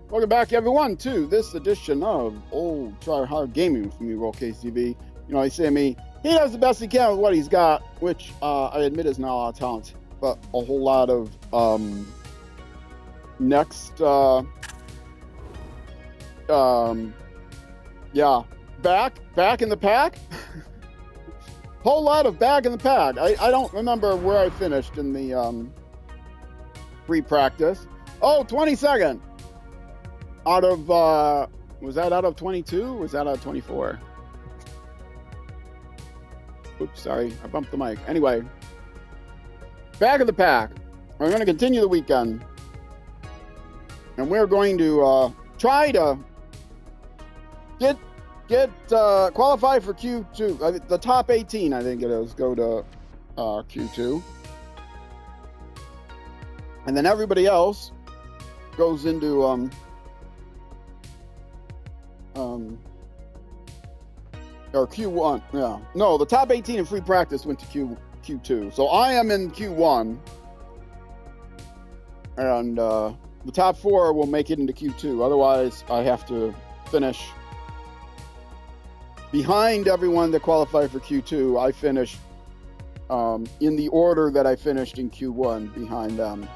Welcome back, everyone, to this edition of Old Try Hard Gaming from me, RollCaseTV. You know, they say to me, he does the best he can with what he's got, which I admit is not a lot of talent, but a whole lot of back in the pack. Whole lot of back in the pack. I don't remember where I finished in the pre-practice. Oh, 22nd. Out of, was that out of 22? Or was that out of 24? Oops, sorry, I bumped the mic. Anyway, back of the pack. We're going to continue the weekend. And we're going to try to get qualify for Q2. The top 18, I think it is, go to Q2. And then everybody else goes into or Q1. Yeah, no, the top 18 in free practice went to Q2. So I am in Q1, and the top 4 will make it into Q2. Otherwise, I have to finish behind everyone that qualified for Q2. I finished in the order that I finished in Q1 behind them.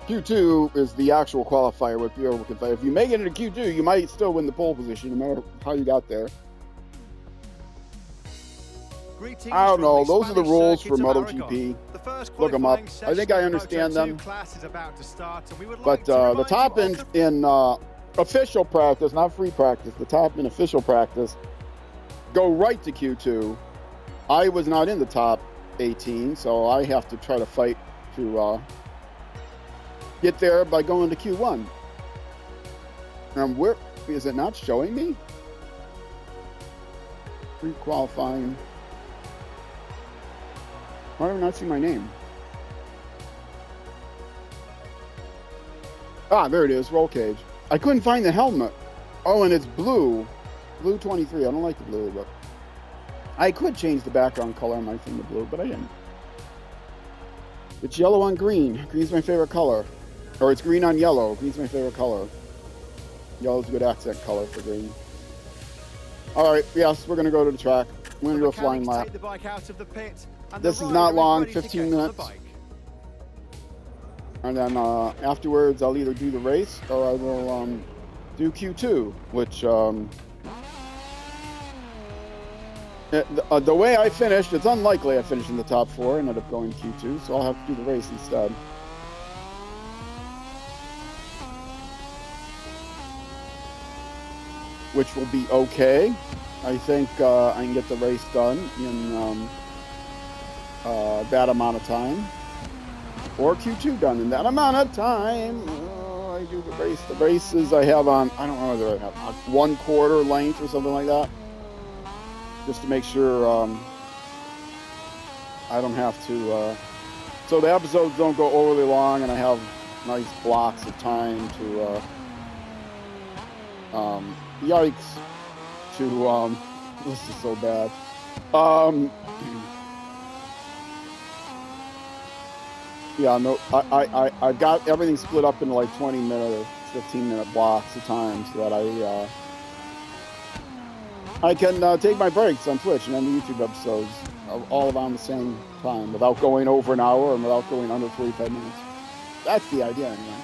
Q2 is the actual qualifier with the over qualifier. If you make it into Q2, you might still win the pole position no matter how you got there. I don't know. Those are the rules for MotoGP. Look them up. I think I understand them. But the top in official practice, not free practice, the top in official practice go right to Q2. I was not in the top 18, so I have to try to fight to get there by going to Q1. And where is it not showing me? Pre-qualifying. Why do I not see my name? Ah, there it is, roll cage. I couldn't find the helmet. Oh, and it's blue. Blue 23. I don't like the blue, but I could change the background color on my thing to blue, but I didn't. It's yellow on green. Green's my favorite color. Or it's green on yellow. Green's my favorite color. Yellow's a good accent color for green. All right, yes, we're going to go to the track. We're going to do a flying lap. This is not long, 15 minutes. And then afterwards, I'll either do the race or I will do Q2, which the way I finished, it's unlikely I finished in the top 4 and ended up going Q2, so I'll have to do the race instead. Which will be okay. I think I can get the race done in that amount of time. Or Q2 done in that amount of time. I do the race. The races I have on, I don't know whether I have 1/4 length or something like that. Just to make sure I don't have to, so the episodes don't go overly long and I have nice blocks of time to, yikes, to, this is so bad. Yeah, no, I got everything split up into like 20-minute or 15-minute blocks of time so that I can take my breaks on Twitch and end the YouTube episodes all around the same time without going over an hour and without going under 45 minutes. That's the idea, anyway.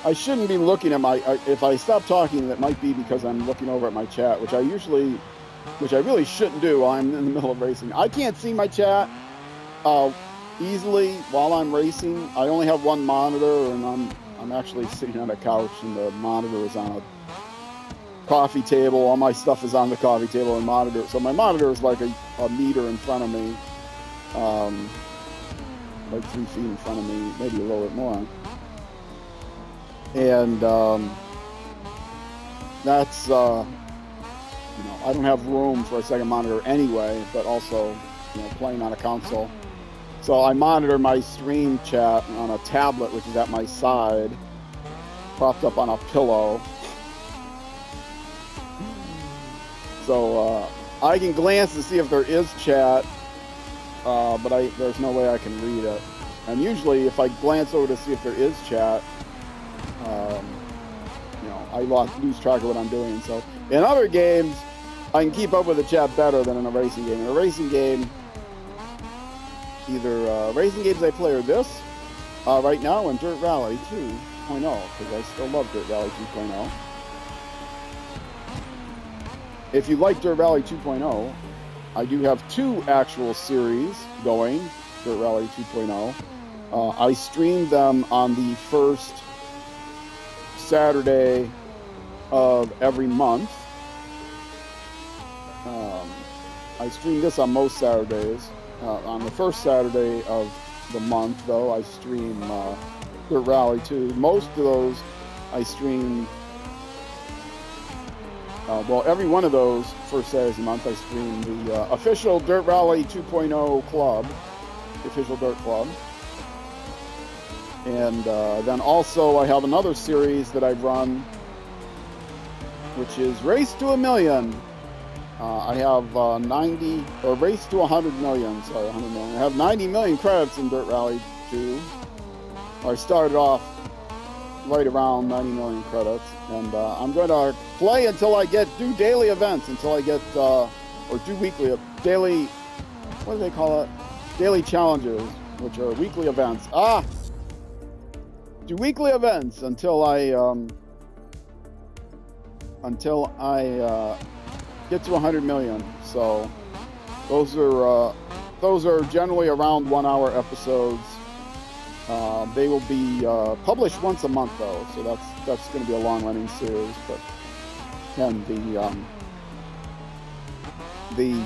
I shouldn't be looking at my, if I stop talking, that might be because I'm looking over at my chat, which I really shouldn't do while I'm in the middle of racing. I can't see my chat easily while I'm racing. I only have one monitor, and I'm actually sitting on a couch, and the monitor is on a coffee table. All my stuff is on the coffee table and monitor. So my monitor is like a meter in front of me, like 3 feet in front of me, maybe a little bit more. And that's, I don't have room for a second monitor anyway, but also, playing on a console. So I monitor my stream chat on a tablet, which is at my side, propped up on a pillow. So I can glance to see if there is chat, but there's no way I can read it. And usually, if I glance over to see if there is chat, you know, I lose track of what I'm doing. So in other games, I can keep up with the chat better than in a racing game. In a racing game, either racing games I play are this right now and Dirt Rally 2.0, because I still love Dirt Rally 2.0. If you like Dirt Rally 2.0, I do have 2 actual series going, Dirt Rally 2.0. I stream them on the first Saturday of every month. I stream this on most Saturdays. On the first Saturday of the month, though, I stream Dirt Rally 2. Most of those I stream, well, every one of those first Saturdays of the month I stream the official Dirt Rally 2.0 club, the official Dirt Club. And then also I have another series that I've run, which is Race to a Million. I have 90, or Race to 100 million, sorry, 100 million. I have 90 million credits in Dirt Rally 2. I started off right around 90 million credits, and I'm going to play until I do daily events, until I get, or do weekly, daily, what do they call it? Daily challenges, which are weekly events. Do weekly events until I get to 100 million. So those are generally around 1 hour episodes. They will be published once a month though, so that's going to be a long running series. But and the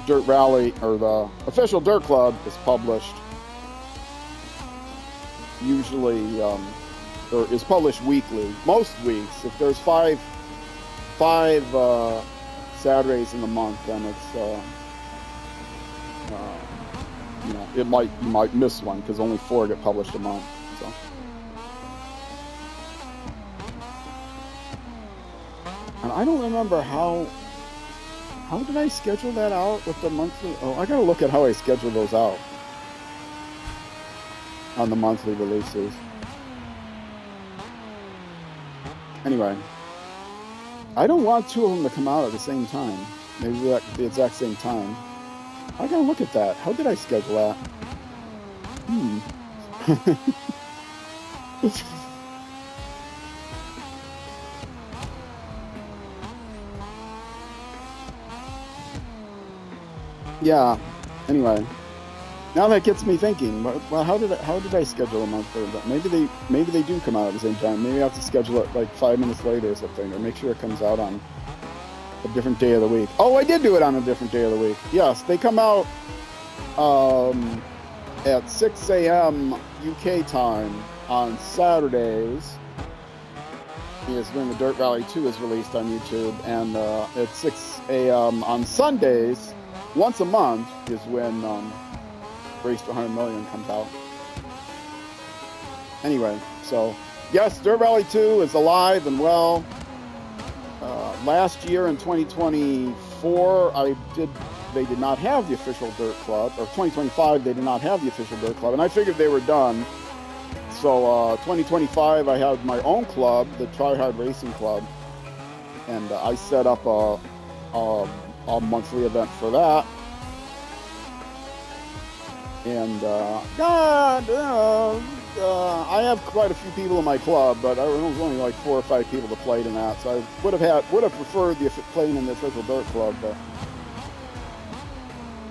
Dirt Rally, or the official Dirt Club, is published usually or is published weekly. Most weeks, if there's five Saturdays in the month, then it's you know, you might miss one because only 4 get published a month. So and I don't remember how did I schedule that out with the monthly. Oh, I gotta look at how I schedule those out on the monthly releases. Anyway, I don't want 2 of them to come out at the same time. Maybe at the exact same time. I gotta look at that. How did I schedule that? Yeah. Anyway, now that gets me thinking. Well, how did I schedule a monthly event? Maybe they do come out at the same time. Maybe I have to schedule it like 5 minutes later or something, or make sure it comes out on a different day of the week. Oh, I did do it on a different day of the week. Yes, they come out at 6 a.m. UK time on Saturdays. Is when the Dirt Rally 2 is released on YouTube, and at 6 a.m. on Sundays, once a month, is when Race to 100 million comes out. Anyway, so yes, Dirt Rally 2 is alive and well. Last year in 2024, they did not have the official Dirt Club, or 2025 they did not have the official Dirt Club, and I figured they were done. So 2025 I had my own club, the Try Hard Racing Club, and I set up a monthly event for that. And I have quite a few people in my club, but there was only like 4 or 5 people that played in that, so I would have preferred playing in the official Dirt Club, but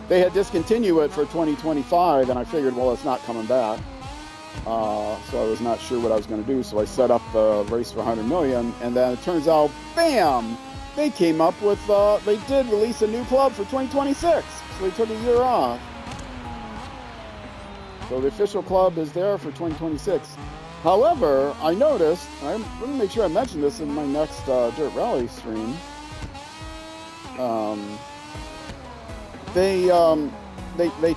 they had discontinued it for 2025, and I figured, well, it's not coming back, so I was not sure what I was going to do. So I set up the Race for 100 million, and then it turns out, bam, they came up with they did release a new club for 2026, so they took a year off. So the official club is there for 2026. However, I noticed, I'm going to make sure I mention this in my next Dirt Rally stream. They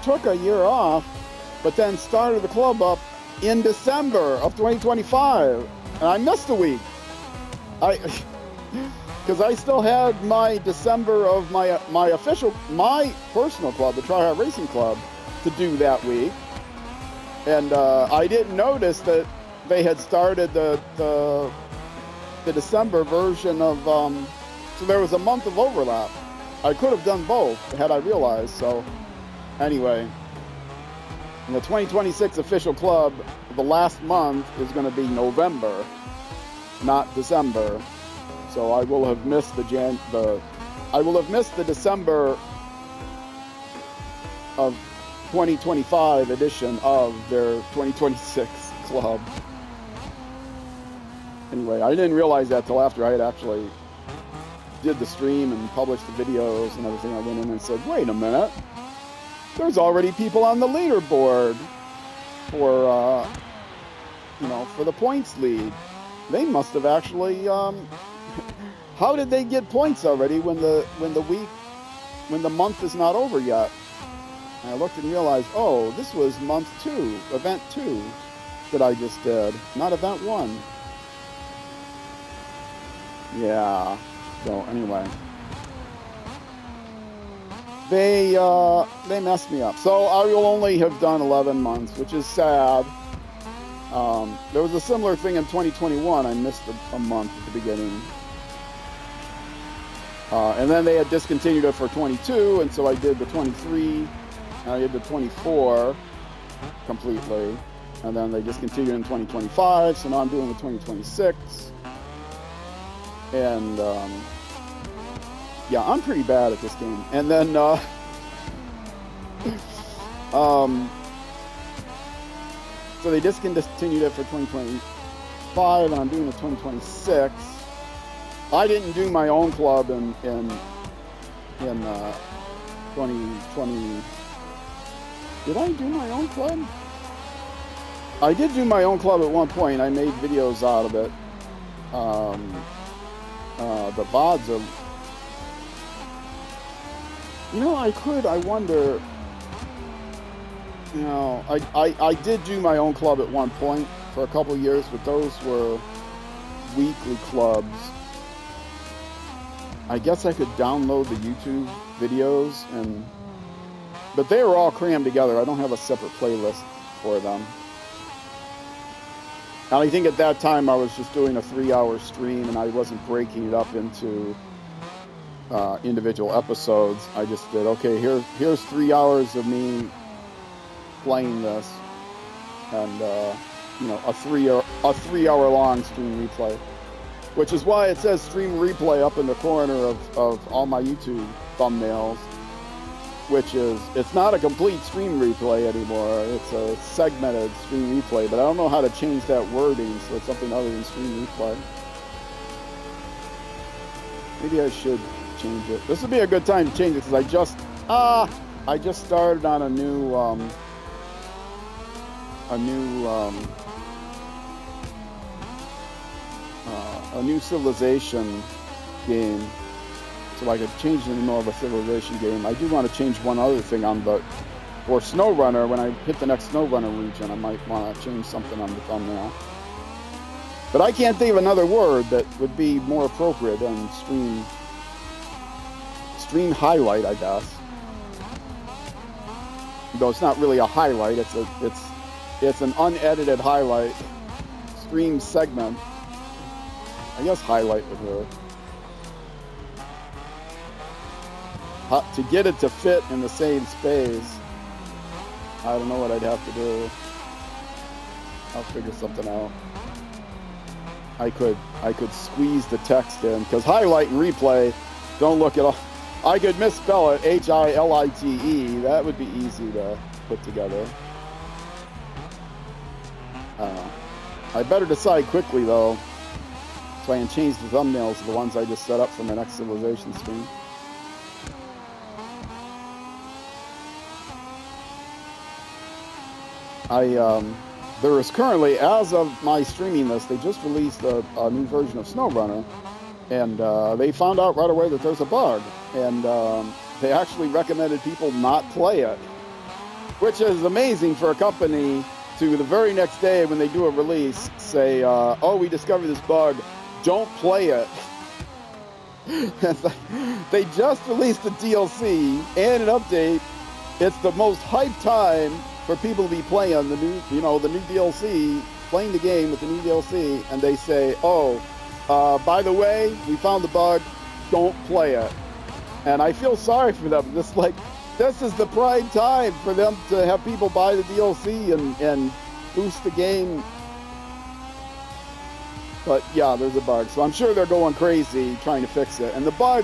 took a year off, but then started the club up in December of 2025, and I missed a week. because I still had my December of my personal club, the Try Hard Racing Club, to do that week, and I didn't notice that they had started the December version of. So there was a month of overlap. I could have done both had I realized. So anyway, in the 2026 official club, the last month is going to be November, not December. So I will have missed the December of 2025 edition of their 2026 club. Anyway, I didn't realize that till after I had actually did the stream and published the videos and everything. I went in and said, wait a minute, there's already people on the leaderboard for for the points lead. They must have actually how did they get points already when the month is not over yet? And I looked and realized, oh, this was month 2, event 2 that I just did, not event 1. Yeah. So anyway, they messed me up. So I will only have done 11 months, which is sad. There was a similar thing in 2021. I missed a month at the beginning. And then they had discontinued it for 22, and so I did the 23, and I did the 24 completely. And then they discontinued in 2025, so now I'm doing the 2026. And yeah, I'm pretty bad at this game. And then so they discontinued it for 2025, and I'm doing the 2026. I didn't do my own club in 2020. Did I do my own club? I did do my own club at one point. I made videos out of it. The VODs are, I wonder, I did do my own club at one point for a couple of years, but those were weekly clubs. I guess I could download the YouTube videos, but they were all crammed together. I don't have a separate playlist for them. And I think at that time I was just doing a 3-hour stream, and I wasn't breaking it up into individual episodes. I just did, okay, here's 3 hours of me playing this, and a 3-hour long stream replay, which is why it says stream replay up in the corner of all my YouTube thumbnails, which is, it's not a complete stream replay anymore. It's a segmented stream replay, but I don't know how to change that wording so it's something other than stream replay. Maybe I should change it. This would be a good time to change it, because I just started on a new Civilization game. So I could change it into more of a Civilization game. I do want to change one other thing for SnowRunner. When I hit the next SnowRunner region, I might want to change something on the thumbnail. But I can't think of another word that would be more appropriate than stream highlight, I guess. Though it's not really a highlight, it's an unedited highlight. Stream segment. I guess highlight would work. To get it to fit in the same space, I don't know what I'd have to do. I'll figure something out. I could squeeze the text in, because highlight and replay don't look at all. I could misspell it, Hilite. That would be easy to put together. I better decide quickly though, so I can change the thumbnails to the ones I just set up for my next Civilization stream. There is currently, as of my streaming this, they just released a new version of SnowRunner, and they found out right away that there's a bug, and they actually recommended people not play it, which is amazing for a company to the very next day when they do a release say, oh, we discovered this bug, don't play it. It's like, they just released a DLC and an update. It's the most hyped time for people to be playing the new DLC, playing the game with the new DLC, and they say, oh, by the way, we found the bug, don't play it. And I feel sorry for them. This is the prime time for them to have people buy the DLC and boost the game. But yeah, there's a bug. So I'm sure they're going crazy trying to fix it. And the bug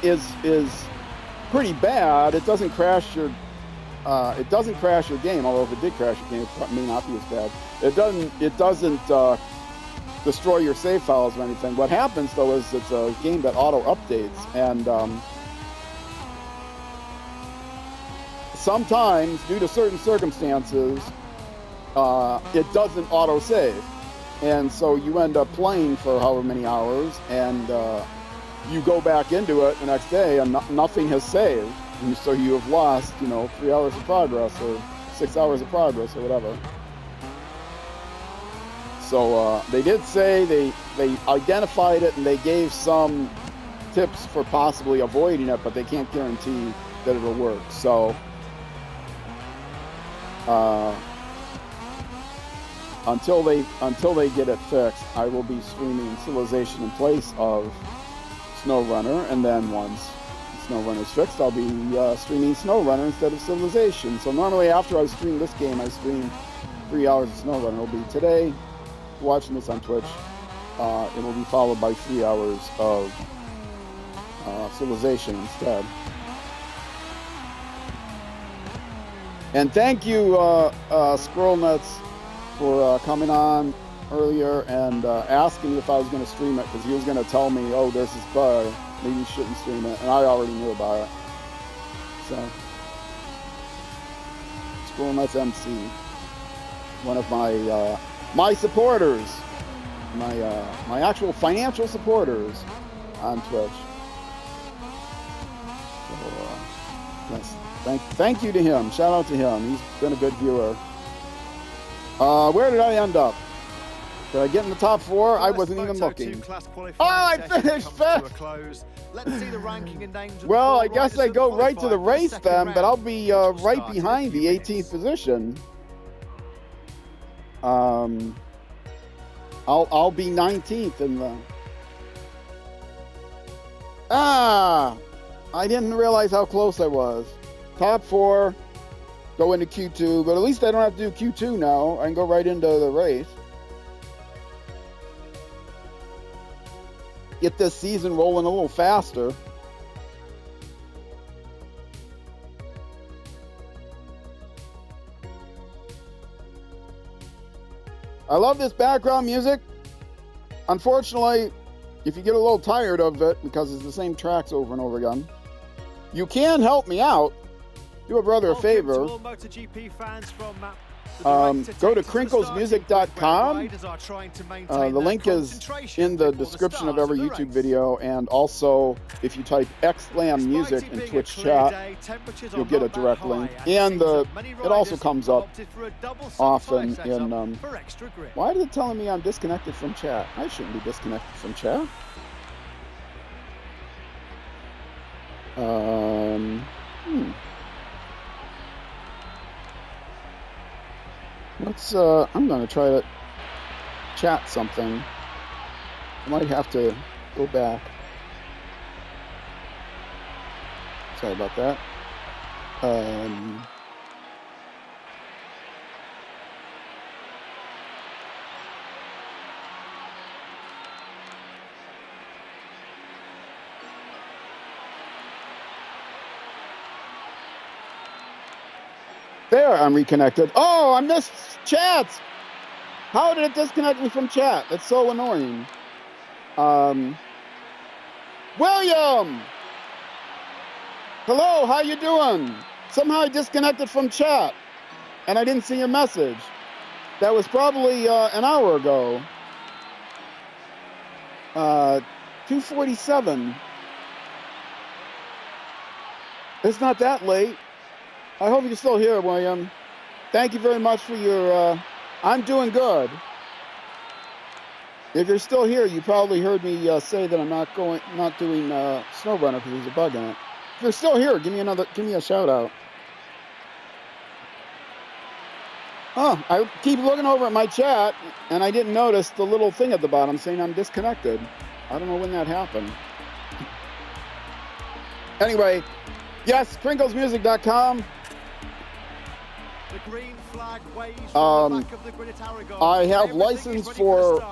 is pretty bad. It doesn't crash your game, although if it did crash your game, it may not be as bad. It doesn't destroy your save files or anything. What happens though is it's a game that auto updates, and sometimes due to certain circumstances it doesn't auto save, and so you end up playing for however many hours, and you go back into it the next day and nothing has saved, and so you have lost 3 hours of progress or 6 hours of progress or whatever. So they did say they identified it and they gave some tips for possibly avoiding it, but they can't guarantee that it'll work. So until they get it fixed, I will be streaming Civilization in place of SnowRunner, and then once SnowRunner is fixed, I'll be streaming SnowRunner instead of Civilization. So normally after I stream this game, I stream 3 hours of SnowRunner. It'll be today. Watching this on Twitch, it will be followed by 3 hours of Civilization instead. And thank you, Squirrel Nuts, for coming on earlier and asking me if I was going to stream it, because he was going to tell me, oh, there's this bug, maybe you shouldn't stream it, and I already knew about it. So, Squirrel Nuts MC, one of my supporters, my actual financial supporters on Twitch. So, yes, thank you to him. Shout out to him. He's been a good viewer. Where did I end up? Did I get in the top 4? I wasn't even looking. Oh, I finished fifth! Well, I guess I go right to the race then, but I'll be right behind the 18th position. I'll be 19th in the... I didn't realize how close I was. Top 4, go into Q2, but at least I don't have to do Q2 now. I can go right into the race. Get this season rolling a little faster. I love this background music. Unfortunately, if you get a little tired of it because it's the same tracks over and over again, you can help me out. Do a brother a favor. Go to crinklesmusic.com. The link is in the description of every YouTube video, and also if you type xlam music in Twitch chat, you'll get a direct link. And it also comes up often in... why is it telling me I'm disconnected from chat? I shouldn't be disconnected from chat. I'm going to try to chat something. I might have to go back. Sorry about that. There, I'm reconnected. Oh, I missed chat. How did it disconnect me from chat? That's so annoying. William! Hello, how you doing? Somehow I disconnected from chat, and I didn't see your message. That was probably an hour ago. 2:47. It's not that late. I hope you're still here, William. Thank you very much for your... I'm doing good. If you're still here, you probably heard me say that I'm not doing SnowRunner because there's a bug in it. If you're still here, give me a shout out. Oh, I keep looking over at my chat, and I didn't notice the little thing at the bottom saying I'm disconnected. I don't know when that happened. Anyway, yes, KringlesMusic.com. The green flag waves from the back of the grid at Aragon. I have license for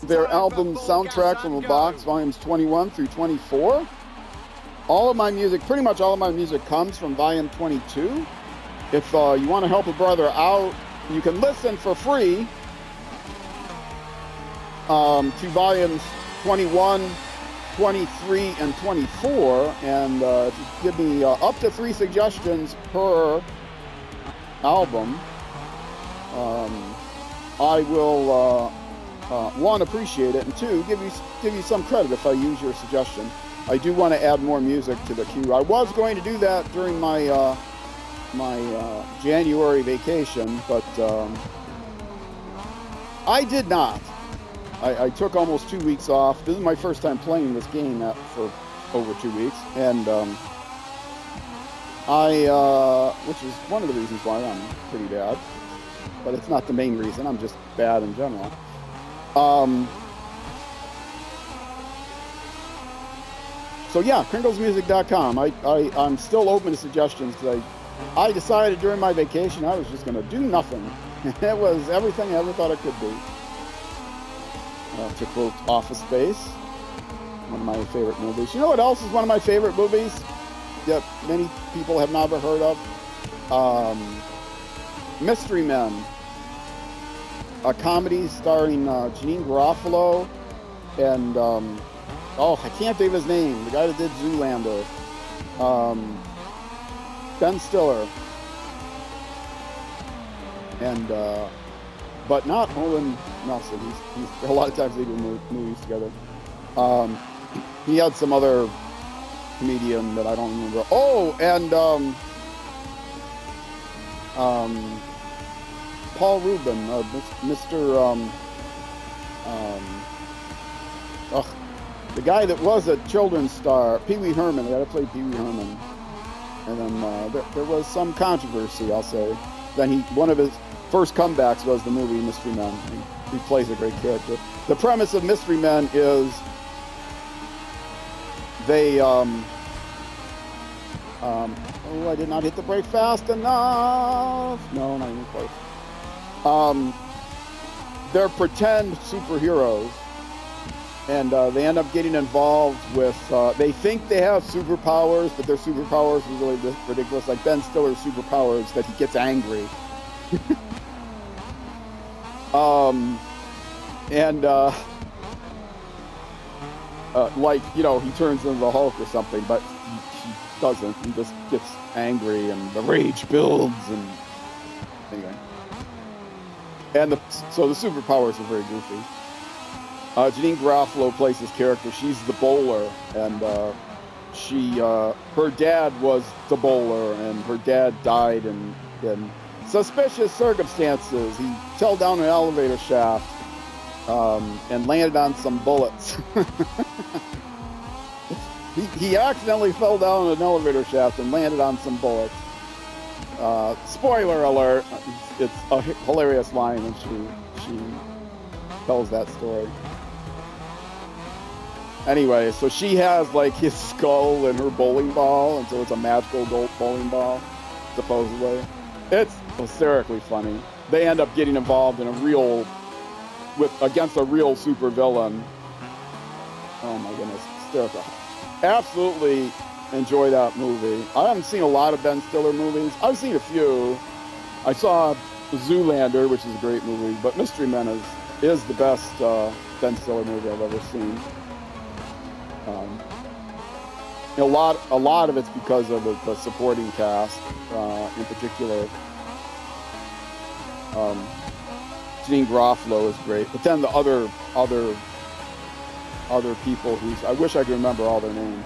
their album soundtrack from a box, volumes 21 through 24. All of my music, pretty much all of my music comes from volume 22. If you want to help a brother out, you can listen for free to volumes 21, 23, and 24. And if you give me up to 3 suggestions per album, I will one, appreciate it, and two, give you some credit if I use your suggestion. I do want to add more music to the queue. I was going to do that during my my January vacation, but I did not. I took almost 2 weeks off. This is my first time playing this game for over 2 weeks, and which is one of the reasons why I'm pretty bad, but it's not the main reason. I'm just bad in general. So yeah, KringlesMusic.com. I'm still open to suggestions because I decided during my vacation I was just going to do nothing. It was everything I ever thought it could be. To quote Office Space, one of my favorite movies. You know what else is one of my favorite movies that many people have never heard of? Mystery Men, a comedy starring Janine Garofalo and I can't think of his name, the guy that did Zoolander, Ben Stiller, and but not Owen Nelson. He's a lot of times they do movies together. He had some other comedian that I don't remember. Oh, and Paul Rubin, Mr. The guy that was a children's star, Pee Wee Herman. The guy that played Pee Wee Herman. And then there was some controversy, I'll say. Then one of his first comebacks was the movie Mystery Men. He plays a great character. The premise of Mystery Men is they I did not hit the brake fast enough. No, not even close. They're pretend superheroes, and they end up getting involved with, they think they have superpowers, but their superpowers are really ridiculous. Like Ben Stiller's superpowers, that he gets angry. Like, you know, he turns into the Hulk or something, but he doesn't. He just gets angry, and the rage builds, and anyway. And so the superpowers are very goofy. Janine Garofalo plays this character. She's the bowler, and her dad was the bowler, and her dad died in suspicious circumstances. He fell down an elevator shaft and landed on some bullets. he accidentally fell down an elevator shaft and landed on some bullets. Spoiler alert! It's a hilarious line, and she tells that story. Anyway, so she has like his skull in her bowling ball, and so it's a magical bowling ball, supposedly. It's hysterically funny. They end up getting involved in against a real super villain. Oh my goodness, hysterical. Absolutely enjoy that movie. I haven't seen a lot of Ben Stiller movies. I've seen a few. I saw Zoolander, which is a great movie, but Mystery Men is the best Ben Stiller movie I've ever seen. A lot of it's because of the supporting cast, in particular. Janine Garofalo is great, but then the other people I wish I could remember all their names.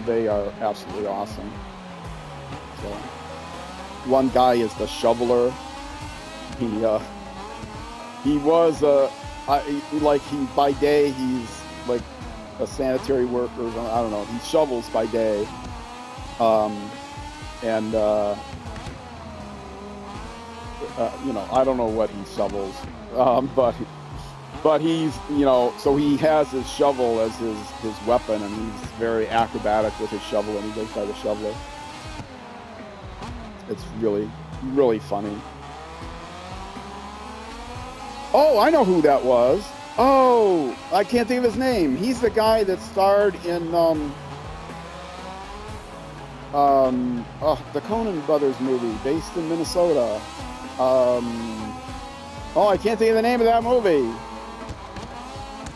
They are absolutely awesome. So, one guy is the shoveler. He was by day he's like a sanitary worker. I don't know. He shovels by day, and you know, I don't know what he shovels, but he's, you know, so he has his shovel as his weapon, and he's very acrobatic with his shovel, and he goes by the shoveler. It's really, really funny. Oh, I know who that was. Oh, I can't think of his name. He's the guy that starred in the Coen Brothers movie based in Minnesota. Oh, I can't think of the name of that movie.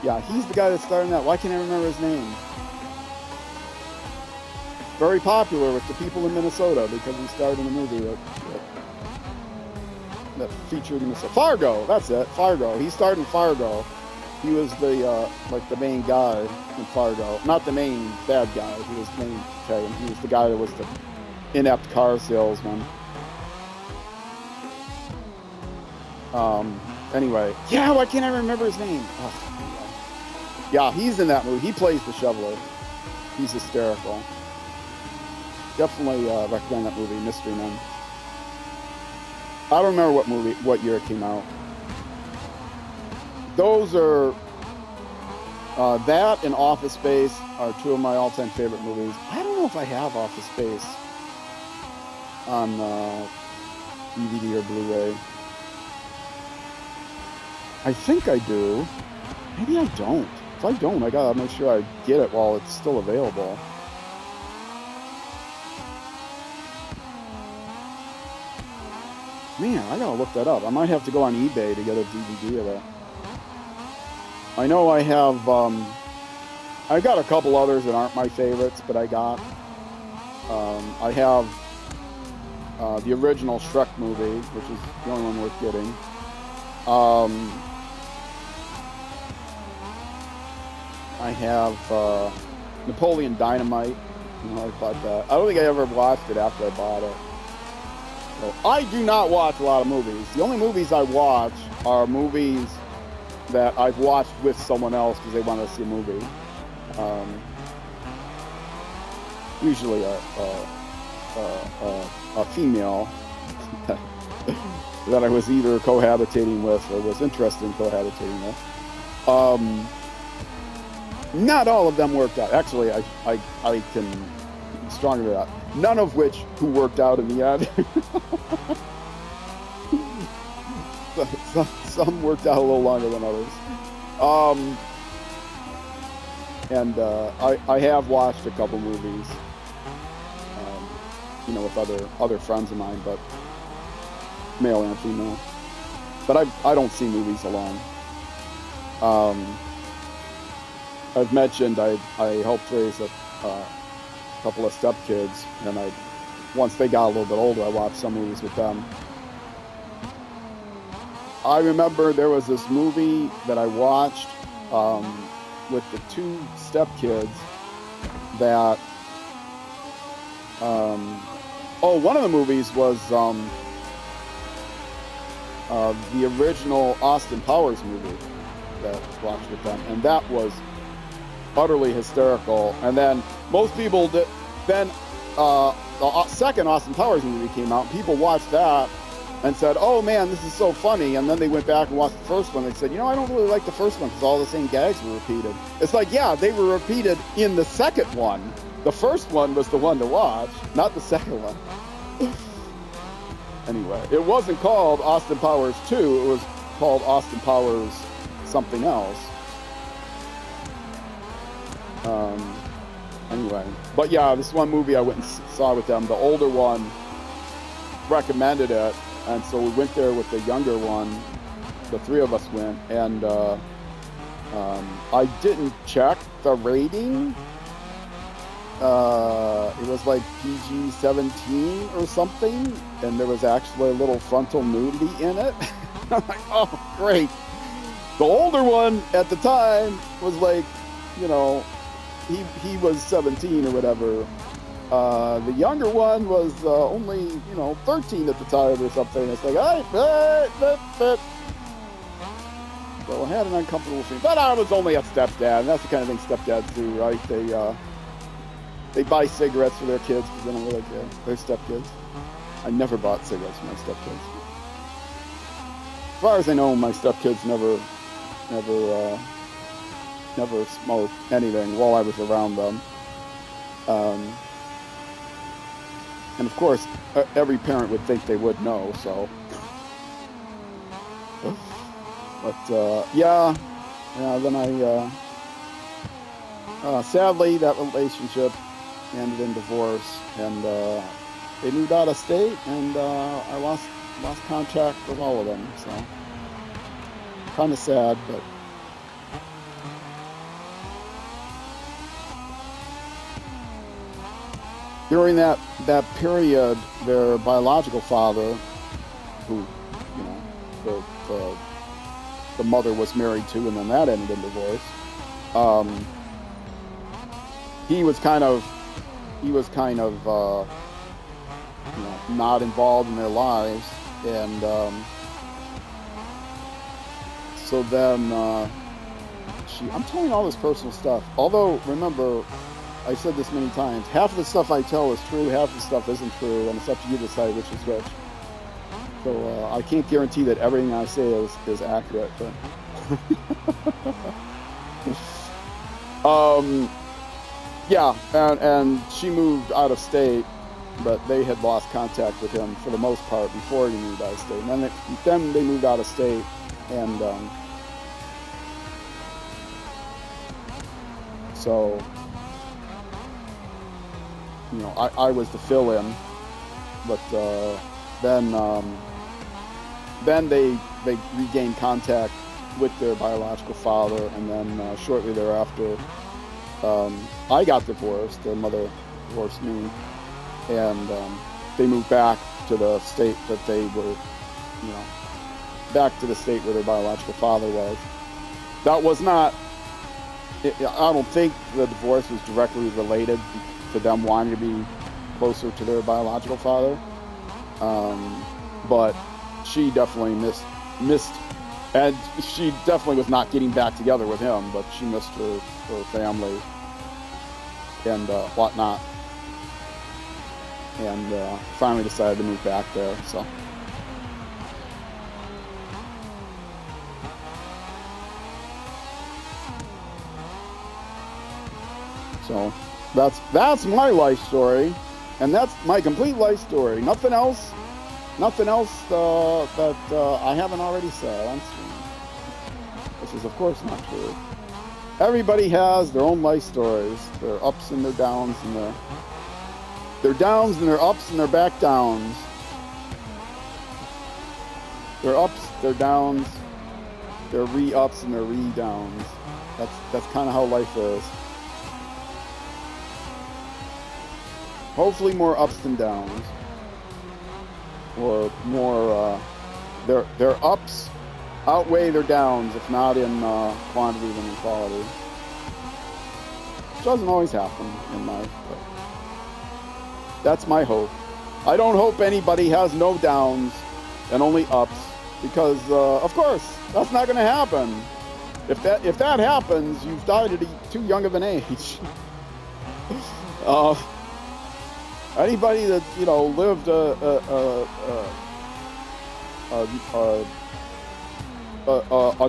Yeah, he's the guy that starred in that. Why can't I remember his name? Very popular with the people in Minnesota because he starred in a movie that featured Minnesota. Fargo, that's it. Fargo. He starred in Fargo. He was the like the main guy in Fargo. Not the main bad guy. He was the main guy. He was the guy that was the inept car salesman. Anyway, yeah, why can't I remember his name? Oh, yeah, he's in that movie. He plays the shoveler. He's hysterical. Definitely recommend that movie, Mystery Men. I don't remember what year it came out. Those are that and Office Space are two of my all-time favorite movies. I don't know if I have Office Space on DVD or Blu-ray. I think I do. Maybe I don't. If I don't, I gotta make sure I get it while it's still available. Man, I gotta look that up. I might have to go on eBay to get a DVD of it. I know I have, I've got a couple others that aren't my favorites, but I have the original Shrek movie, which is the only one worth getting. I have Napoleon Dynamite. You know, I bought that. I don't think I ever watched it after I bought it. So, I do not watch a lot of movies. The only movies I watch are movies that I've watched with someone else because they want to see a movie. Usually a female that I was either cohabitating with or was interested in cohabitating with. Not all of them worked out. Actually, I can be stronger than that. None of which who worked out in the end. Some worked out a little longer than others. And I have watched a couple movies, you know, with other friends of mine, but male and female. But I don't see movies alone. I've mentioned I helped raise a couple of stepkids, and once they got a little bit older, I watched some movies with them. I remember there was this movie that I watched with the two stepkids that one of the movies was the original Austin Powers movie that I watched with them, and that was utterly hysterical. And then most people the second Austin Powers movie came out, and people watched that and said, oh man, this is so funny. And then they went back and watched the first one. They said, you know, I don't really like the first one because all the same gags were repeated. It's like, yeah, they were repeated in the second one. The first one was the one to watch, not the second one. Anyway, it wasn't called Austin Powers 2. It was called Austin Powers something else. Anyway, but yeah, this one movie I went and saw with them. The older one recommended it, and so we went there with the younger one. The three of us went, and I didn't check the rating. It was like PG-17 or something, and there was actually a little frontal nudity in it. I'm like, oh, great. The older one at the time was like, you know, he was 17 or whatever. The younger one was only, you know, 13 at the time or something. It's like, all right, So I had an uncomfortable feeling. But I was only a stepdad, and that's the kind of thing stepdads do, right? They buy cigarettes for their kids because they don't really care. They're stepkids. I never bought cigarettes for my stepkids. As far as I know, my stepkids never smoked anything while I was around them. And of course, every parent would think they would know, so. But, then sadly, that relationship ended in divorce, and they moved out of state, and I lost contact with all of them, so. Kind of sad, but. During that period, their biological father, who, the mother was married to, and then that ended in divorce. He was kind of not involved in their lives, and so then I'm telling all this personal stuff. Although, remember, I said this many times, half of the stuff I tell is true, half of the stuff isn't true, and it's up to you to decide which is which. So I can't guarantee that everything I say is accurate, but and she moved out of state, but they had lost contact with him for the most part before he moved out of state. And then they moved out of state, and so I was the fill-in, but then they regained contact with their biological father, and then shortly thereafter, I got divorced. Their mother divorced me, and they moved back to the state that they were, back to the state where their biological father was. That was not. I don't think the divorce was directly related to them wanting to be closer to their biological father, but she definitely missed, and she definitely was not getting back together with him, but she missed her family and whatnot, and finally decided to move back there. So that's my life story, and that's my complete life story. Nothing else that I haven't already said. This is, of course, not true. Everybody has their own life stories, their ups and their downs, and their downs and their ups and their back downs. Their ups, their downs, their re-ups and their re-downs. That's kind of how life is. Hopefully more ups than downs, or more, their ups outweigh their downs, if not in quantity then in quality. Which doesn't always happen in life, but that's my hope. I don't hope anybody has no downs and only ups, because of course that's not going to happen. If that happens, you've died at too young of an age. Anybody that lived a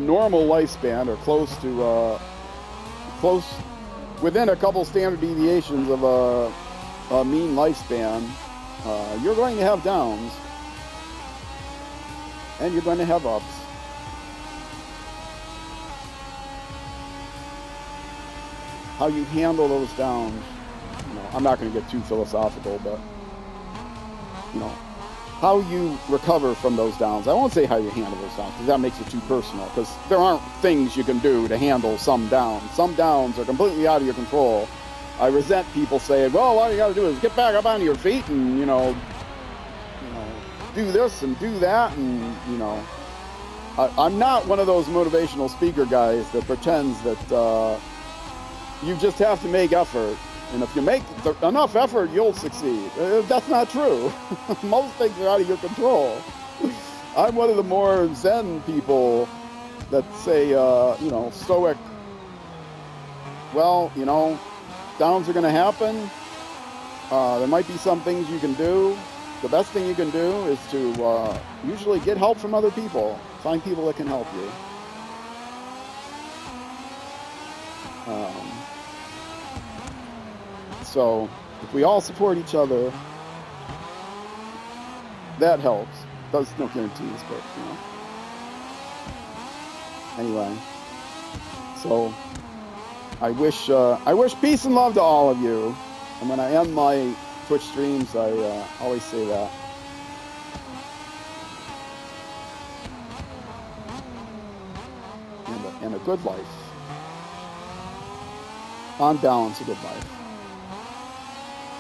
normal lifespan, or close within a couple standard deviations of a mean lifespan, you're going to have downs and you're going to have ups. How you handle those downs, I'm not going to get too philosophical, but how you recover from those downs. I won't say how you handle those downs, because that makes it too personal, because there aren't things you can do to handle some downs. Some downs are completely out of your control. I resent people saying, well, all you got to do is get back up onto your feet and do this and do that, and I'm not one of those motivational speaker guys that pretends that you just have to make effort. And if you make enough effort, you'll succeed. That's not true. Most things are out of your control. I'm one of the more Zen people that say, you know, stoic, well, you know, downs are going to happen. There might be some things you can do. The best thing you can do is to usually get help from other people. Find people that can help you. So if we all support each other, that helps. There's no guarantees, but you know. Anyway, so I wish peace and love to all of you. And when I end my Twitch streams, I always say that. And a good life. On balance, a good life.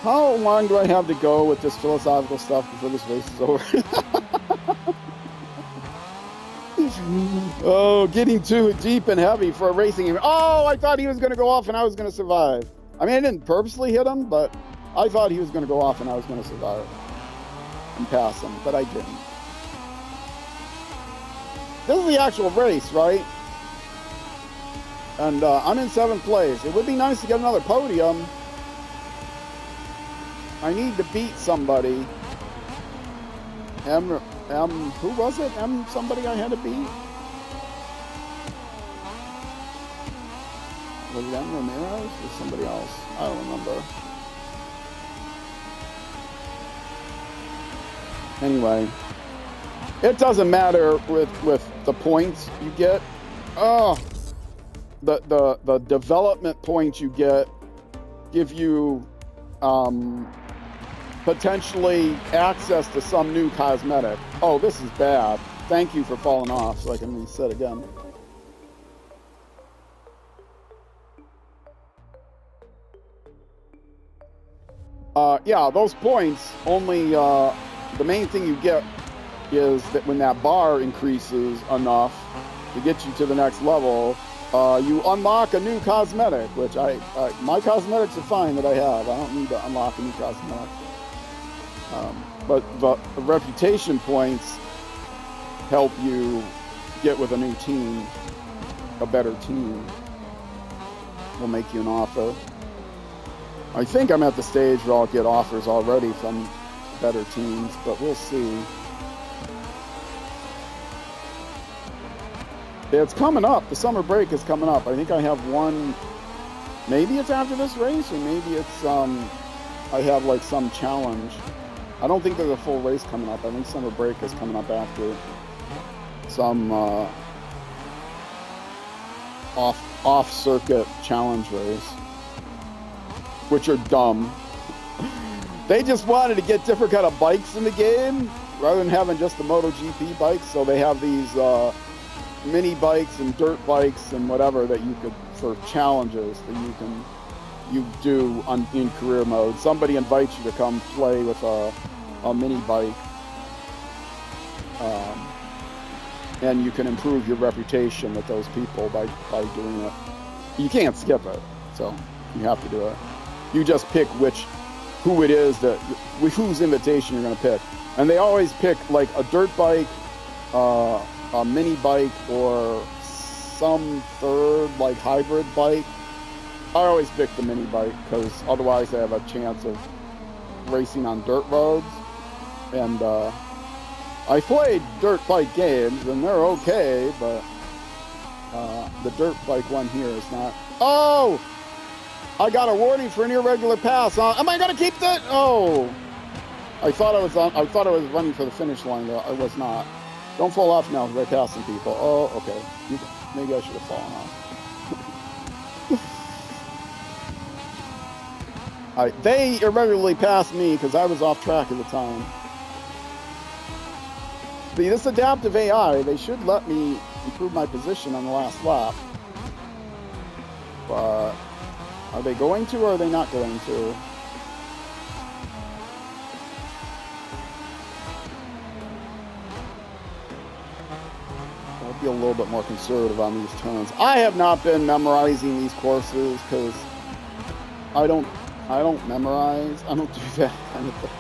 How long do I have to go with this philosophical stuff before this race is over? Oh, getting too deep and heavy for a racing game. Oh, I thought he was going to go off and I was going to survive. I mean, I didn't purposely hit him, but I thought he was going to go off and I was going to survive and pass him, but I didn't. This is the actual race, right? And I'm in 7th place. It would be nice to get another podium. I need to beat somebody. Who was it? Somebody I had to beat? Was it M. Ramirez or somebody else? I don't remember. Anyway, it doesn't matter with the points you get. Oh, the development points you get give you potentially access to some new cosmetic. Oh, this is bad. Thank you for falling off so I can reset again. Yeah, those points only, the main thing you get is that when that bar increases enough to get you to the next level, you unlock a new cosmetic, which my cosmetics are fine that I have. I don't need to unlock a new cosmetic. But the reputation points help you get with a new team, a better team. Will make you an offer. I think I'm at the stage where I'll get offers already from better teams, but we'll see. It's coming up. The summer break is coming up. I think I have one. Maybe it's after this race, or maybe it's I have like some challenge. I don't think there's a full race coming up. I think summer break is coming up after some off circuit challenge race, which are dumb. They just wanted to get different kind of bikes in the game rather than having just the MotoGP bikes. So they have these mini bikes and dirt bikes and whatever that you could, for challenges that you do in career mode. Somebody invites you to come play with a mini bike, and you can improve your reputation with those people by doing it. You can't skip it, so you have to do it. You just pick who it is whose invitation you're going to pick, and they always pick like a dirt bike, a mini bike, or some third like hybrid bike. I always pick the mini bike because otherwise I have a chance of racing on dirt roads. And I played dirt bike games and they're okay, but the dirt bike one here is not. Oh, I got a warning for an irregular pass. Am I gonna keep that? Oh, I thought I was running for the finish line though. I was not. Don't fall off now because I'm passing people. Oh, okay. Maybe I should have fallen off. They irregularly passed me because I was off track at the time. See, this adaptive AI, they should let me improve my position on the last lap. But are they going to, or are they not going to? I'll be a little bit more conservative on these turns. I have not been memorizing these courses because I don't memorize. I don't do that kind of thing.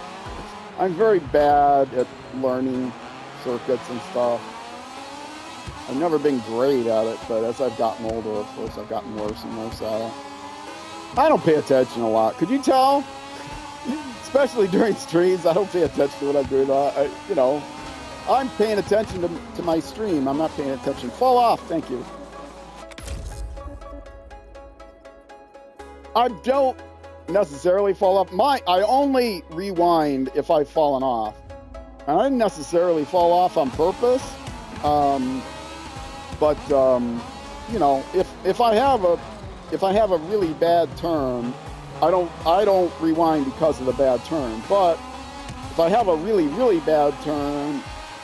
I'm very bad at learning circuits and stuff. I've never been great at it, but as I've gotten older, of course, I've gotten worse and worse at it. I don't pay attention a lot. Could you tell? Especially during streams, I don't pay attention to what I'm doing. You know, I'm paying attention to my stream. I'm not paying attention. Fall off. Thank you. I don't necessarily fall off. I only rewind if I've fallen off. And I didn't necessarily fall off on purpose. You know, if I have a really bad turn, I don't rewind because of the bad turn. But if I have a really, really bad turn,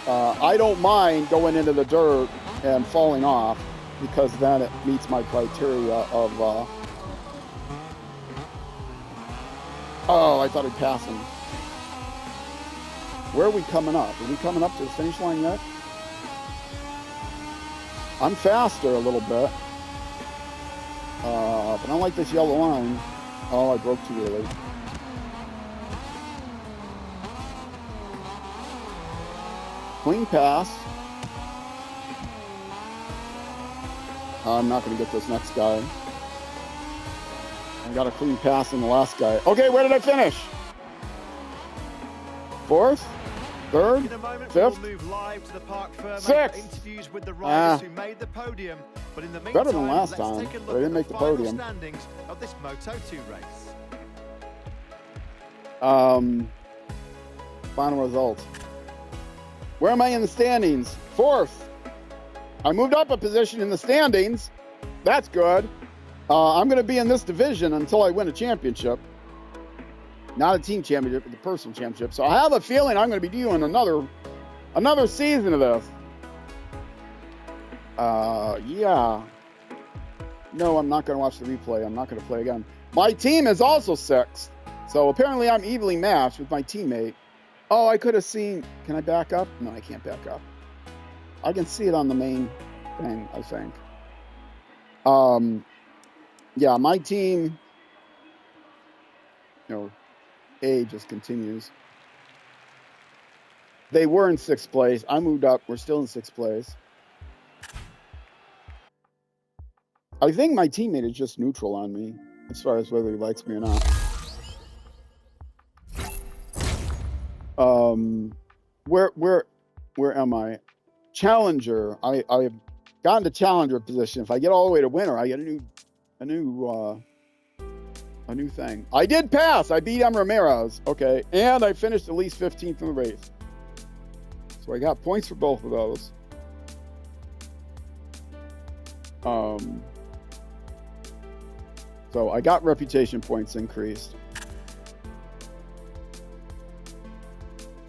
I don't mind going into the dirt and falling off, because then it meets my criteria of oh, I thought I'd pass him. Where are we coming up? Are we coming up to the finish line yet? I'm faster a little bit. But I don't like this yellow line. Oh, I broke too early. Clean pass. I'm not going to get this next guy. I got a clean pass on the last guy. Okay, where did I finish? Fourth? Third? Fifth? Sixth? Interviews with the riders who made the podium. But in the meantime, better than last time. But I didn't make the podium. Of this Moto2 race. Final result. Where am I in the standings? Fourth. I moved up a position in the standings. That's good. I'm going to be in this division until I win a championship. Not a team championship, but the personal championship. So I have a feeling I'm going to be doing another season of this. Yeah. No, I'm not going to watch the replay. I'm not going to play again. My team is also sixth. So apparently I'm evenly matched with my teammate. Oh, I could have seen... Can I back up? No, I can't back up. I can see it on the main thing, I think. Yeah, my team... No, A just continues. They were in sixth place. I moved up. We're still in sixth place. I think my teammate is just neutral on me as far as whether he likes me or not. Where am I? Challenger. I've gotten to challenger position. If I get all the way to winner, I get a new thing. I did pass. I beat Ramirez. Okay, and I finished at least 15th in the race. So I got points for both of those. So I got reputation points increased.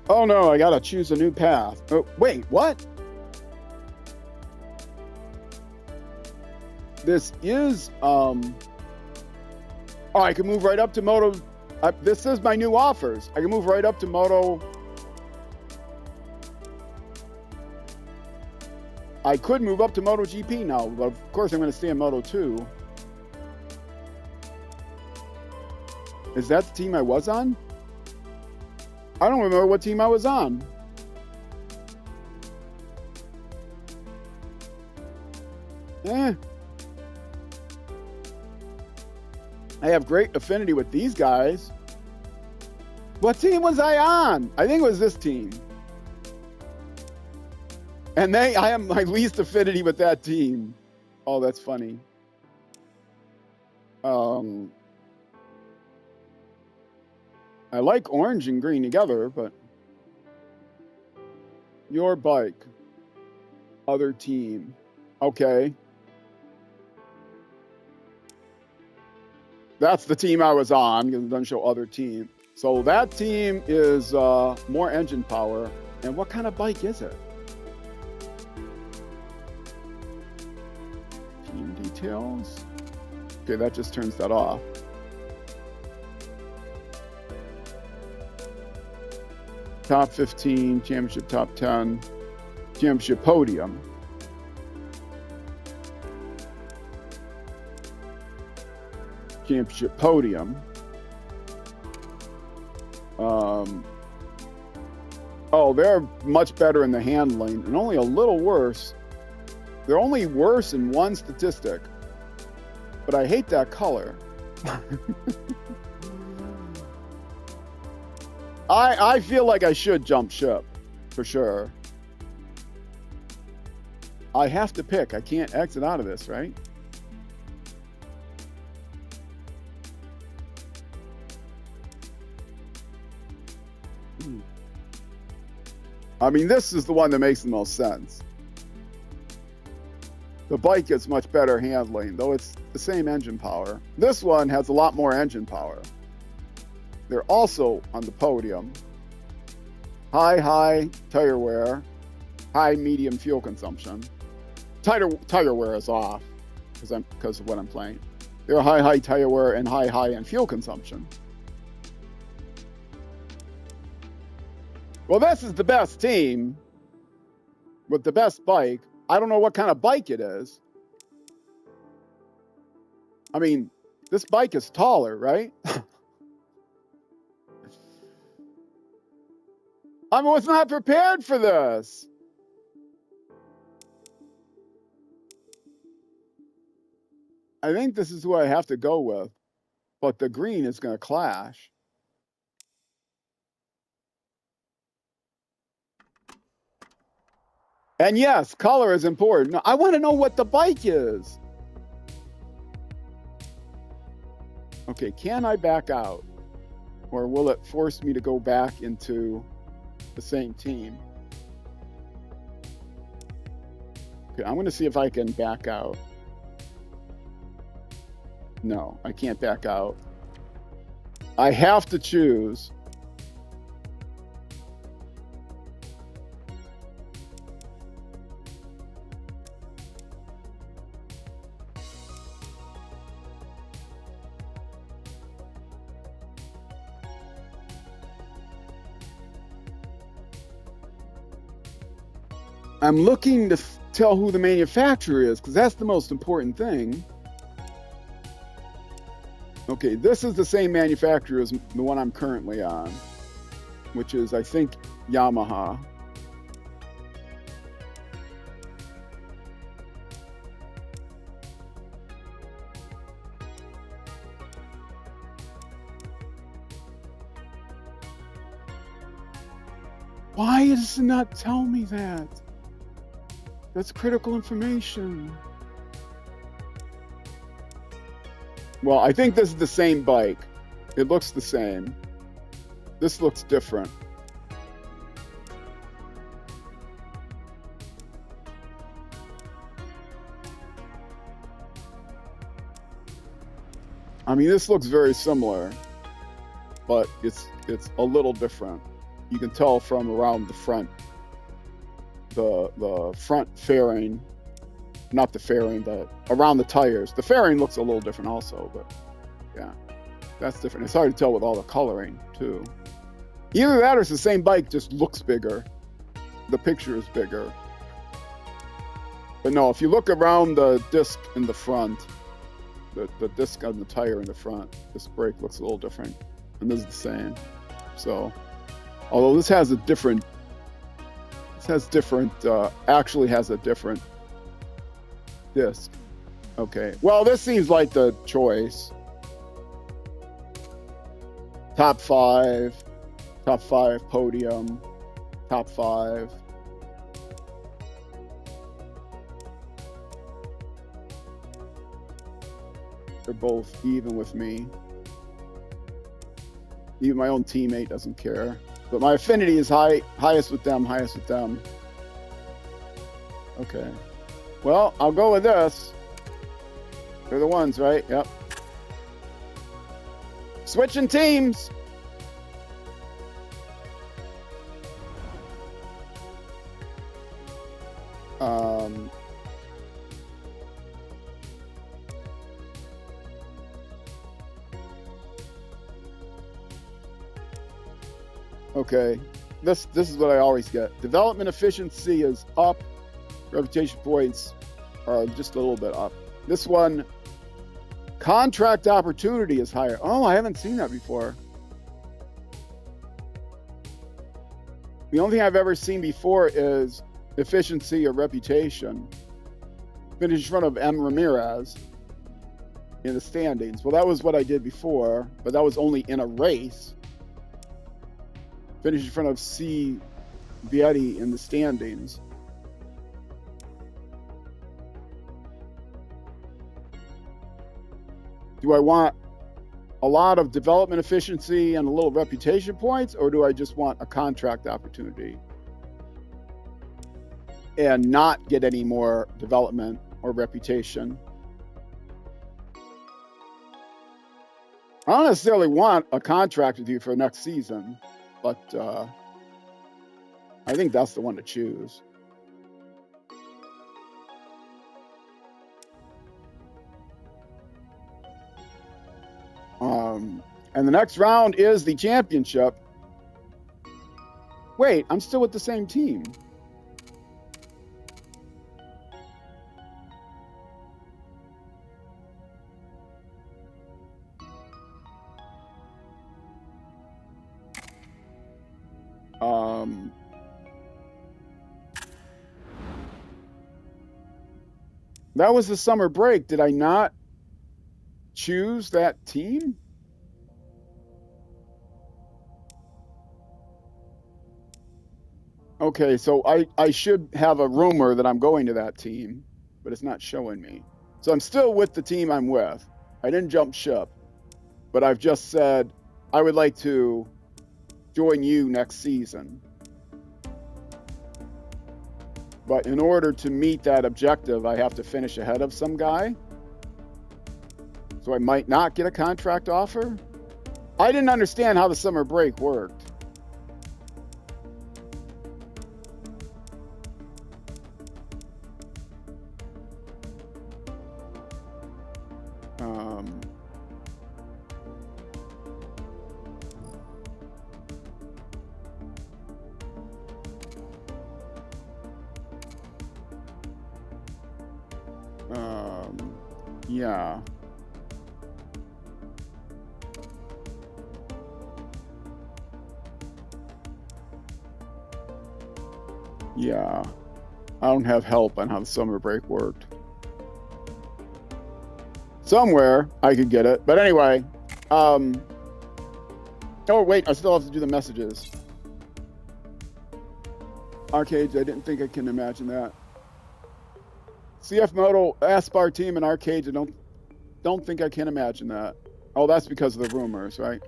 Oh no, I gotta choose a new path. Oh, wait, what? This is, oh, I can move right up to Moto. This is my new offers. I can move right up to Moto. I could move up to MotoGP now, but of course I'm going to stay in Moto2. Is that the team I was on? I don't remember what team I was on. I have great affinity with these guys. What team was I on? I think it was this team. And I have my least affinity with that team. Oh, that's funny. I like orange and green together, but your bike, other team. Okay. That's the team I was on, because it doesn't show other team. So that team is more engine power. And what kind of bike is it? Team details. Okay, that just turns that off. Top 15, championship top 10, championship podium. Championship podium. Oh, they're much better in the handling and only a little worse They're only worse in one statistic, but I hate that color. I feel like I should jump ship, for sure. I have to pick. I can't exit out of this, right? I mean, this is the one that makes the most sense. The bike gets much better handling, though it's the same engine power. This one has a lot more engine power. They're also on the podium. High tire wear, high medium fuel consumption. Tire wear is off because of what I'm playing. They're high tire wear and high end fuel consumption. Well, this is the best team with the best bike. I don't know what kind of bike it is. I mean, this bike is taller, right? I was not prepared for this. I think this is who I have to go with, but the green is going to clash. And yes, color is important. I want to know what the bike is. Okay, can I back out? Or will it force me to go back into the same team? Okay, I'm going to see if I can back out. No, I can't back out. I have to choose. I'm looking to tell who the manufacturer is, because that's the most important thing. Okay, this is the same manufacturer as the one I'm currently on, which is, I think, Yamaha. Why does it not tell me that? That's critical information. Well, I think this is the same bike. It looks the same. This looks different. I mean, this looks very similar, but it's a little different. You can tell from around the front. The front fairing, not the fairing, but around the tires. The fairing looks a little different also, but yeah, that's different. It's hard to tell with all the coloring too. Either that or it's the same bike, just looks bigger. The picture is bigger. But no, if you look around the disc in the front, the disc on the tire in the front, this brake looks a little different. And this is the same. So, although this has a different, actually has a different disc. Okay, well, this seems like the choice. Top five podium, top 5. They're both even with me. Even my own teammate doesn't care. But my affinity is highest with them. Okay. Well, I'll go with this. They're the ones, right? Yep. Switching teams. Okay, this is what I always get. Development efficiency is up. Reputation points are just a little bit up. This one, contract opportunity is higher. Oh, I haven't seen that before. The only thing I've ever seen before is efficiency or reputation. Finish in front of M. Ramirez in the standings. Well, that was what I did before, but that was only in a race. Finish in front of C. Vietti in the standings. Do I want a lot of development efficiency and a little reputation points, or do I just want a contract opportunity and not get any more development or reputation? I don't necessarily want a contract with you for next season, but I think that's the one to choose. And the next round is the championship. Wait, I'm still with the same team. That was the summer break. Did I not choose that team? Okay, so I should have a rumor that I'm going to that team, but it's not showing me. So I'm still with the team I'm with. I didn't jump ship, but I've just said I would like to join you next season. But in order to meet that objective, I have to finish ahead of some guy. So I might not get a contract offer. I didn't understand how the summer break worked. Yeah. Yeah. I don't have help on how the summer break worked. Somewhere I could get it. But anyway, oh wait, I still have to do the messages. Arcades, I didn't think I can imagine that. CF Moto S.r.l team and arcades, I don't think I can imagine that. Oh, that's because of the rumors, right?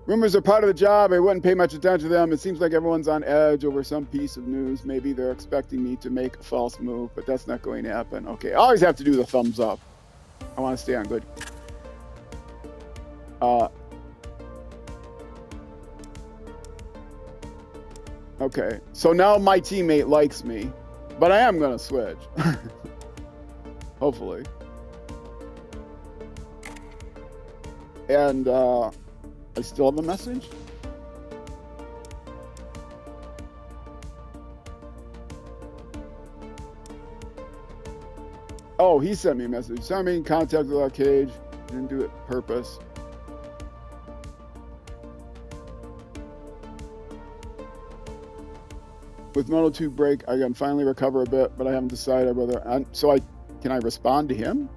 Rumors are part of the job. I wouldn't pay much attention to them. It seems like everyone's on edge over some piece of news. Maybe they're expecting me to make a false move, but that's not going to happen. Okay, I always have to do the thumbs up. I want to stay on good. Okay, so now my teammate likes me, but I am going to switch. Hopefully. And I still have a message? Oh, he sent me a message. Sent me in contact with Arcade. Didn't do it purpose. With Moto2 break, I can finally recover a bit, but I haven't decided whether can I respond to him?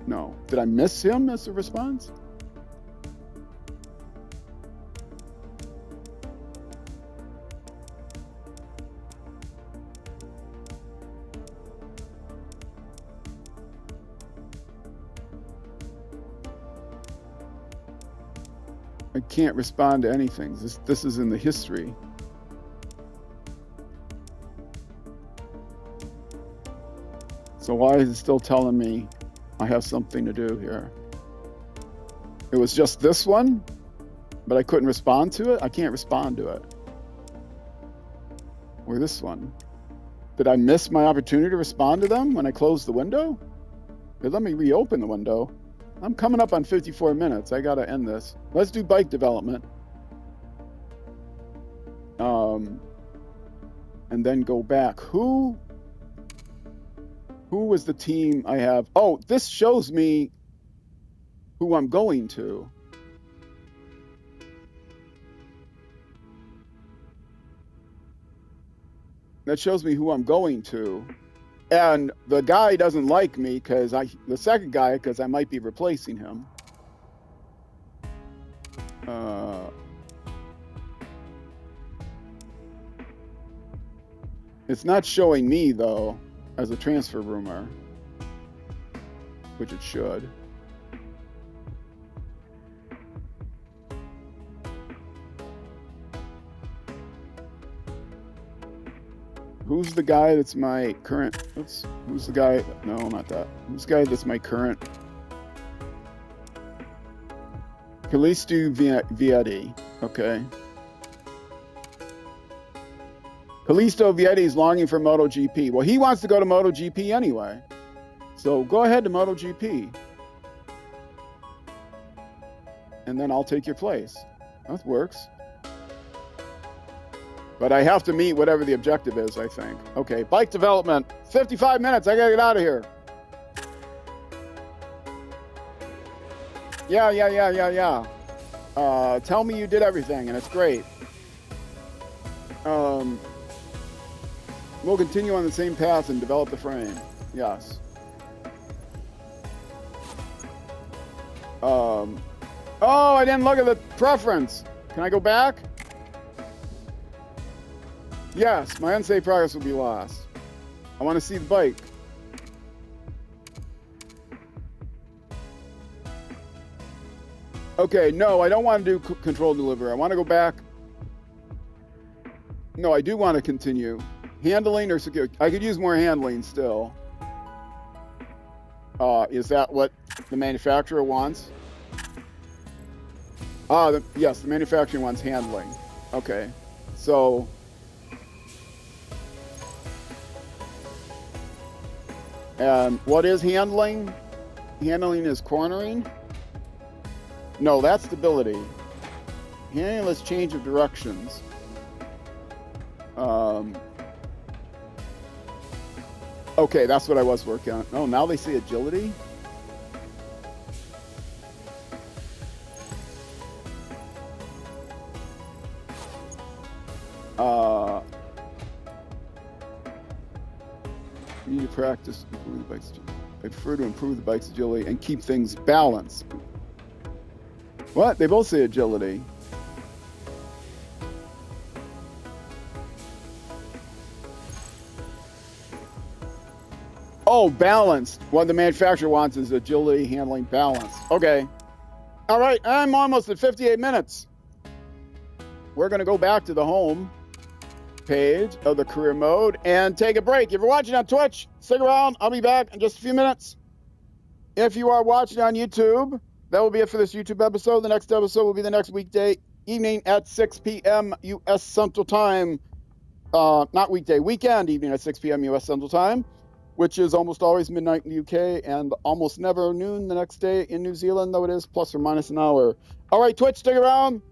No. Did I miss him as a response? I can't respond to anything. This is in the history. So why is it still telling me I have something to do here? It was just this one, but I couldn't respond to it? I can't respond to it. Or this one. Did I miss my opportunity to respond to them when I closed the window? They let me reopen the window. I'm coming up on 54 minutes. I gotta end this. Let's do bike development. And then go back. Who was the team I have? Oh, this shows me who I'm going to. That shows me who I'm going to. And the guy doesn't like me because the second guy, because I might be replacing him. It's not showing me though as a transfer rumor, which it should. Who's the guy that's my current? Who's the guy? No, not that. Who's the guy that's my current? Callisto Vietti. Okay. Callisto Vietti is longing for MotoGP. Well, he wants to go to MotoGP anyway. So go ahead to MotoGP. And then I'll take your place. That works. But I have to meet whatever the objective is, I think. Okay, bike development. 55 minutes. I gotta get out of here. Yeah. Tell me you did everything, and it's great. We'll continue on the same path and develop the frame. Yes. Oh, I didn't look at the preference. Can I go back? Yes, my unsafe progress will be lost. I want to see the bike. Okay, no, I don't want to do control deliver. I want to go back. No, I do want to continue. Handling or secure? I could use more handling still. Is that what the manufacturer wants? Yes, the manufacturer wants handling. Okay, so... And what is handling? Handling is cornering? No, that's stability. Handling is change of directions. Okay, that's what I was working on. Oh, now they say agility? You need to practice improve the bike's agility. I prefer to improve the bike's agility and keep things balanced. What? They both say agility. Oh, balanced. What the manufacturer wants is agility, handling, balance. Okay. All right, I'm almost at 58 minutes. We're going to go back to the home page of the career mode and take a break. If you're watching on Twitch, stick around. I'll be back in just a few minutes. If you are watching on YouTube, that will be it for this YouTube episode. The next episode will be the next weekday evening at 6 p.m. U.S. Central Time. Not weekday, weekend evening at 6 p.m. U.S. Central Time, which is almost always midnight in the UK and almost never noon the next day in New Zealand, though it is plus or minus an hour. All right, Twitch, stick around.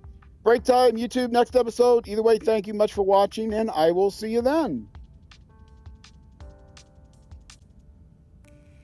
Break time, YouTube, next episode. Either way, thank you much for watching, and I will see you then.